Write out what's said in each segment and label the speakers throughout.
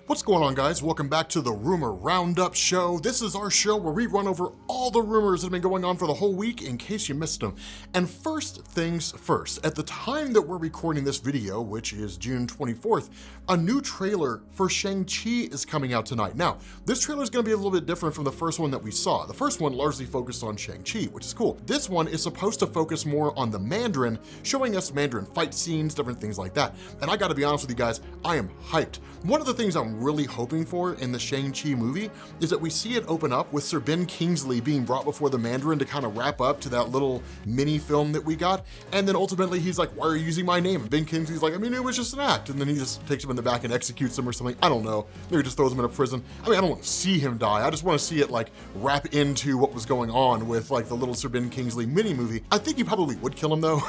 Speaker 1: What's going on, guys? Welcome back to the Rumor Roundup show. This is our show where we run over all the rumors that have been going on for the whole week in case you missed them. And first things first, at the time that we're recording this video, which is June 24th, a new trailer for Shang Chi is coming out tonight. Now, this trailer is going to be a little bit different from the first one that we saw. The first one largely focused on Shang Chi, which is cool. This one is supposed to focus more on the Mandarin, showing us Mandarin fight scenes, different things like that. And I gotta be honest with you guys, I am hyped. One of the things I'm really hoping for in the Shang-Chi movie is that we see it open up with Sir Ben Kingsley being brought before the Mandarin to kind of wrap up to that little mini film that we got, and then ultimately he's like, why are you using my name? And Ben Kingsley's like, I mean, it was just an act, and then he just takes him in the back and executes him or something. I don't know, maybe just throws him in a prison. I mean, I don't want to see him die, I just want to see it like wrap into what was going on with like the little Sir Ben Kingsley mini movie. I think he probably would kill him though.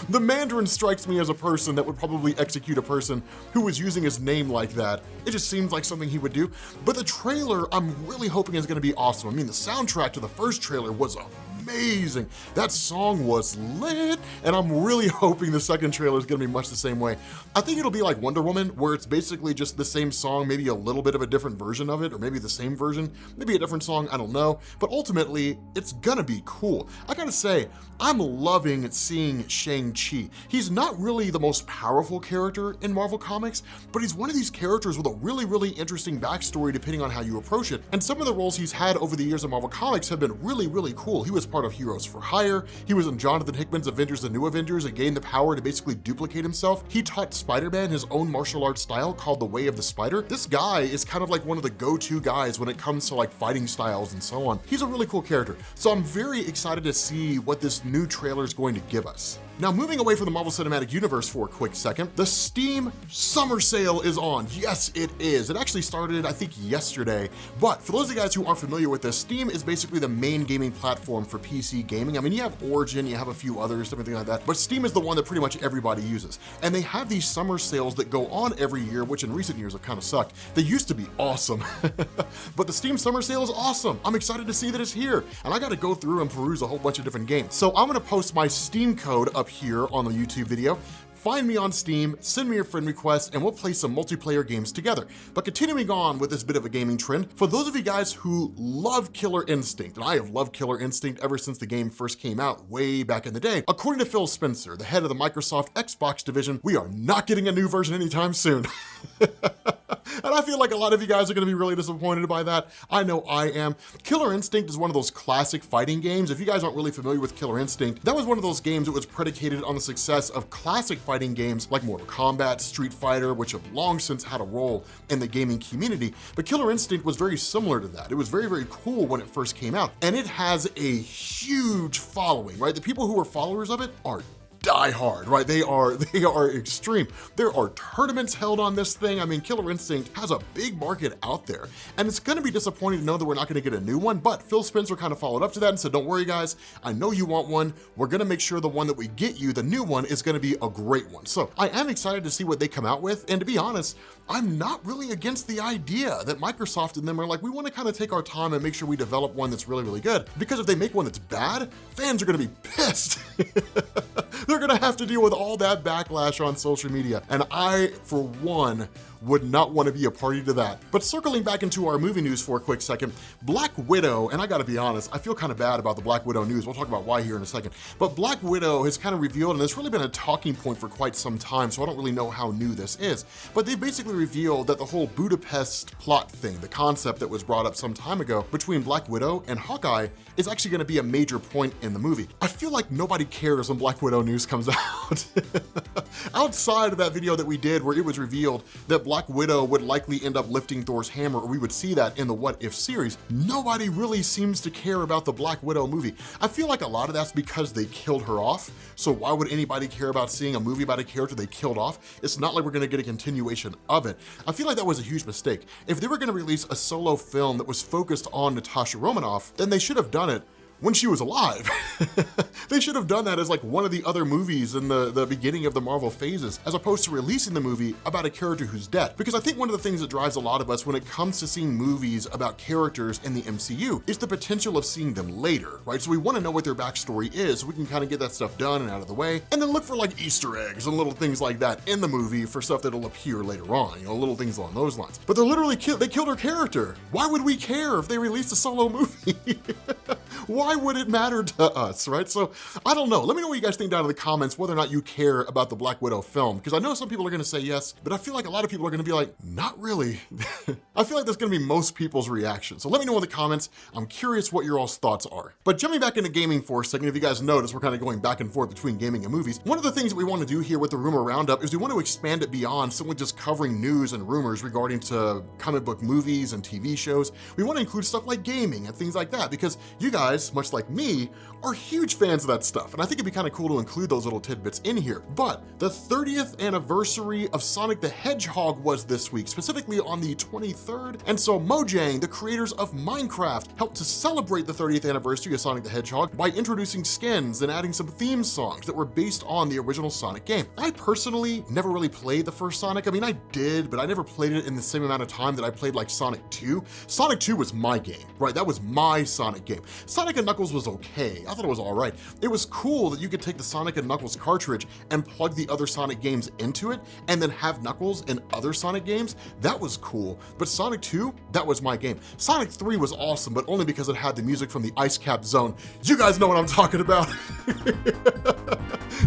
Speaker 1: The Mandarin strikes me as a person that would probably execute a person who was using his name like that. It just seems like something he would do. But the trailer, I'm really hoping is gonna be awesome. I mean, the soundtrack to the first trailer was amazing. That song was lit, and I'm really hoping the second trailer is gonna be much the same way. I think it'll be like Wonder Woman, where it's basically just the same song, maybe a little bit of a different version of it, or maybe the same version, maybe a different song, I don't know. But ultimately, it's gonna be cool. I gotta say, I'm loving seeing Shang-Chi. He's not really the most powerful character in Marvel Comics, but he's one of these characters with a really, really interesting backstory depending on how you approach it. And some of the roles he's had over the years in Marvel Comics have been really, really cool. He was part of Heroes for Hire. He was in Jonathan Hickman's Avengers: The New Avengers and gained the power to basically duplicate himself. He taught Spider-Man his own martial arts style called the Way of the Spider. This guy is kind of like one of the go-to guys when it comes to like fighting styles and so on. He's a really cool character. So I'm very excited to see what this new trailer is going to give us. Now, moving away from the Marvel Cinematic Universe for a quick second, the Steam summer sale is on. Yes, it is. It actually started, I think, yesterday. But for those of you guys who aren't familiar with this, Steam is basically the main gaming platform for PC gaming. I mean, you have Origin, you have a few others, everything like that, but Steam is the one that pretty much everybody uses. And they have these summer sales that go on every year, which in recent years have kind of sucked. They used to be awesome. But the Steam summer sale is awesome. I'm excited to see that it's here. And I got to go through and peruse a whole bunch of different games. So I'm going to post my Steam code up here on the YouTube video. Find me on Steam, send me a friend request, and we'll play some multiplayer games together. But continuing on with this bit of a gaming trend, for those of you guys who love Killer Instinct, and I have loved Killer Instinct ever since the game first came out way back in the day, according to Phil Spencer, the head of the Microsoft Xbox division, we are not getting a new version anytime soon. And I feel like a lot of you guys are gonna be really disappointed by that. I know I am. Killer Instinct is one of those classic fighting games. If you guys aren't really familiar with Killer Instinct, that was one of those games that was predicated on the success of classic fighting games like Mortal Kombat, Street Fighter, which have long since had a role in the gaming community. But Killer Instinct was very similar to that. It was very, very cool when it first came out. And it has a huge following, right? The people who are followers of it are die hard, right? They are extreme. There are tournaments held on this thing. I mean, Killer Instinct has a big market out there, and it's gonna be disappointing to know that we're not gonna get a new one, but Phil Spencer kind of followed up to that and said, don't worry guys, I know you want one. We're gonna make sure the one that we get you, the new one, is gonna be a great one. So I am excited to see what they come out with, and to be honest, I'm not really against the idea that Microsoft and them are like, we wanna kind of take our time and make sure we develop one that's really, really good, because if they make one that's bad, fans are gonna be pissed. They're gonna have to deal with all that backlash on social media, and I, for one, would not want to be a party to that. But circling back into our movie news for a quick second, Black Widow, and I gotta be honest, I feel kind of bad about the Black Widow news. We'll talk about why here in a second. But Black Widow has kind of revealed, and it's really been a talking point for quite some time, so I don't really know how new this is. But they basically revealed that the whole Budapest plot thing, the concept that was brought up some time ago between Black Widow and Hawkeye, is actually gonna be a major point in the movie. I feel like nobody cares when Black Widow news comes out. Outside of that video that we did where it was revealed that Black Widow would likely end up lifting Thor's hammer, or we would see that in the What If series, nobody really seems to care about the Black Widow movie. I feel like a lot of that's because they killed her off, so why would anybody care about seeing a movie about a character they killed off? It's not like we're gonna get a continuation of it. I feel like that was a huge mistake. If they were gonna release a solo film that was focused on Natasha Romanoff, then they should have done it when she was alive. They should have done that as like one of the other movies in the beginning of the Marvel phases, as opposed to releasing the movie about a character who's dead. Because I think one of the things that drives a lot of us when it comes to seeing movies about characters in the MCU is the potential of seeing them later, right? So we want to know what their backstory is so we can kind of get that stuff done and out of the way, and then look for like Easter eggs and little things like that in the movie for stuff that'll appear later on, little things along those lines. But they're literally they killed her character. Why would we care if they released a solo movie? Why would it matter to us, right? So I don't know. Let me know what you guys think down in the comments, whether or not you care about the Black Widow film, because I know some people are going to say yes, but I feel like a lot of people are going to be like, not really. I feel like that's going to be most people's reaction. So let me know in the comments. I'm curious what your all's thoughts are. But jumping back into gaming for a second, if you guys notice, we're kind of going back and forth between gaming and movies. One of the things that we want to do here with the Rumor Roundup is we want to expand it beyond simply just covering news and rumors regarding to comic book movies and TV shows. We want to include stuff like gaming and things like that, because you guys, much like me, are huge fans of that stuff, and I think it'd be kind of cool to include those little tidbits in here. But the 30th anniversary of Sonic the Hedgehog was this week, specifically on the 23rd, and so Mojang, the creators of Minecraft, helped to celebrate the 30th anniversary of Sonic the Hedgehog by introducing skins and adding some theme songs that were based on the original Sonic game. I personally never really played the first Sonic. I mean, I did, but I never played it in the same amount of time that I played like Sonic 2. Sonic 2 was my game, right? That was my Sonic game. Sonic and Knuckles was okay. I thought it was all right. It was cool that you could take the Sonic and Knuckles cartridge and plug the other Sonic games into it and then have Knuckles in other Sonic games. That was cool. But Sonic 2, that was my game. Sonic 3 was awesome, but only because it had the music from the Ice Cap Zone. You guys know what I'm talking about.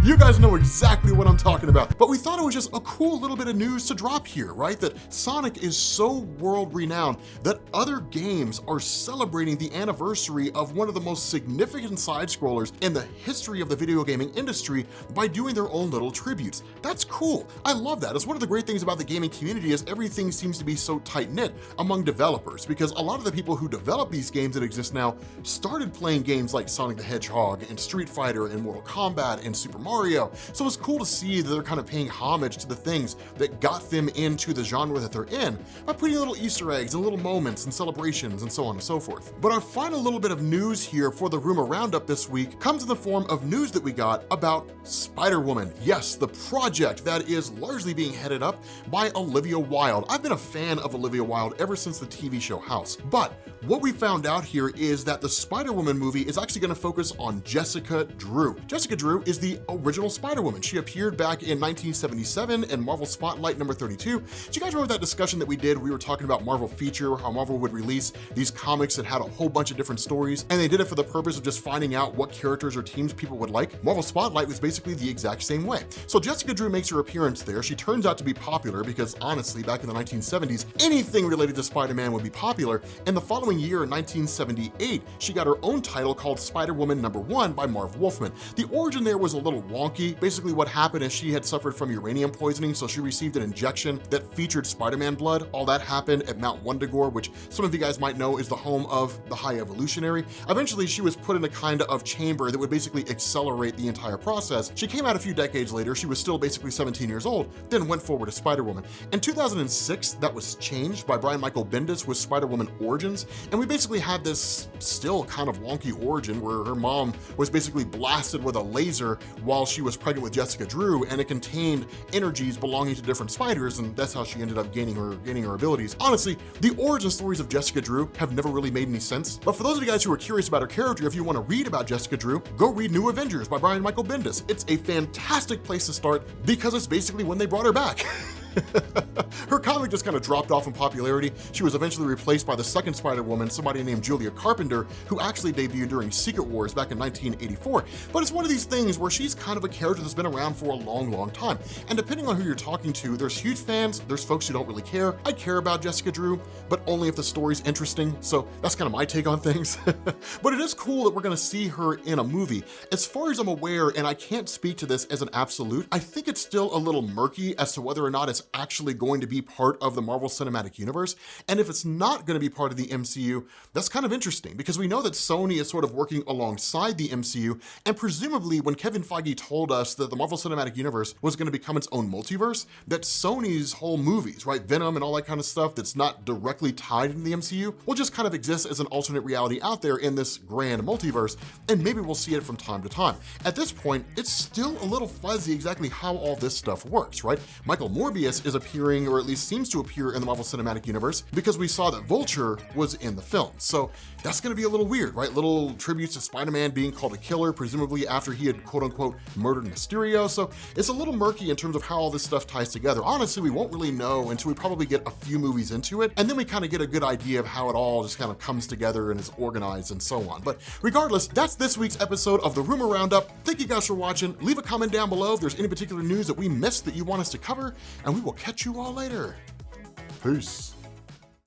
Speaker 1: You guys know exactly what I'm talking about. But we thought it was just a cool little bit of news to drop here, right? That Sonic is so world renowned that other games are celebrating the anniversary of one of the most significant side scrollers in the history of the video gaming industry by doing their own little tributes. That's cool. I love that. It's one of the great things about the gaming community is everything seems to be so tight-knit among developers, because a lot of the people who develop these games that exist now started playing games like Sonic the Hedgehog and Street Fighter and Mortal Kombat and Super Mario. So it's cool to see that they're kind of paying homage to the things that got them into the genre that they're in by putting little Easter eggs and little moments and celebrations and so on and so forth. But our final little bit of news here for the Rumor Roundup this week comes in the form of news that we got about SpiderWoman. Yes, the project that is largely being headed up by Olivia Wilde. I've been a fan of Olivia Wilde ever since the TV show House. But what we found out here is that the SpiderWoman movie is actually going to focus on Jessica Drew. Jessica Drew is the original Spider-Woman. She appeared back in 1977 in Marvel Spotlight number 32. Do you guys remember that discussion that we did? We were talking about Marvel Feature, how Marvel would release these comics that had a whole bunch of different stories, and they did it for the purpose of just finding out what characters or teams people would like. Marvel Spotlight was basically the exact same way. So Jessica Drew makes her appearance there. She turns out to be popular because honestly, back in the 1970s, anything related to Spider-Man would be popular. And the following year, in 1978, she got her own title called Spider-Woman #1 by Marv Wolfman. The origin there was a little wonky. Basically what happened is she had suffered from uranium poisoning, so she received an injection that featured Spider-Man blood. All that happened at Mount Wundagore, which some of you guys might know is the home of the High Evolutionary. Eventually, she was put in a kind of chamber that would basically accelerate the entire process. She came out a few decades later. She was still basically 17 years old, then went forward as Spider-Woman. In 2006, that was changed by Brian Michael Bendis with Spider-Woman Origins, and we basically had this still kind of wonky origin where her mom was basically blasted with a laser while she was pregnant with Jessica Drew, and it contained energies belonging to different spiders, and that's how she ended up gaining her abilities. Honestly, the origin stories of Jessica Drew have never really made any sense, but for those of you guys who are curious about her character, if you want to read about Jessica Drew, go read New Avengers by Brian Michael Bendis. It's a fantastic place to start because it's basically when they brought her back. Her comic just kind of dropped off in popularity. She was eventually replaced by the second Spider-Woman, somebody named Julia Carpenter, who actually debuted during Secret Wars back in 1984. But it's one of these things where she's kind of a character that's been around for a long, long time. And depending on who you're talking to, there's huge fans, there's folks who don't really care. I care about Jessica Drew, but only if the story's interesting. So that's kind of my take on things. But it is cool that we're going to see her in a movie. As far as I'm aware, and I can't speak to this as an absolute, I think it's still a little murky as to whether or not it's that's actually going to be part of the Marvel Cinematic Universe. And if it's not going to be part of the MCU, that's kind of interesting because we know that Sony is sort of working alongside the MCU, and presumably when Kevin Feige told us that the Marvel Cinematic Universe was going to become its own multiverse, that Sony's whole movies, right, Venom and all that kind of stuff that's not directly tied into the MCU will just kind of exist as an alternate reality out there in this grand multiverse, and maybe we'll see it from time to time. At this point, it's still a little fuzzy exactly how all this stuff works, right? Michael Morbius is appearing, or at least seems to appear, in the Marvel Cinematic Universe because we saw that Vulture was in the film. So that's gonna be a little weird, right? Little tributes to Spider-Man being called a killer, presumably after he had quote unquote murdered Mysterio. So it's a little murky in terms of how all this stuff ties together. Honestly, we won't really know until we probably get a few movies into it, and then we kind of get a good idea of how it all just kind of comes together and is organized and so on. But regardless, that's this week's episode of the Rumor Roundup. Thank you guys for watching. Leave a comment down below if there's any particular news that we missed that you want us to cover, and we will catch you all later. Peace.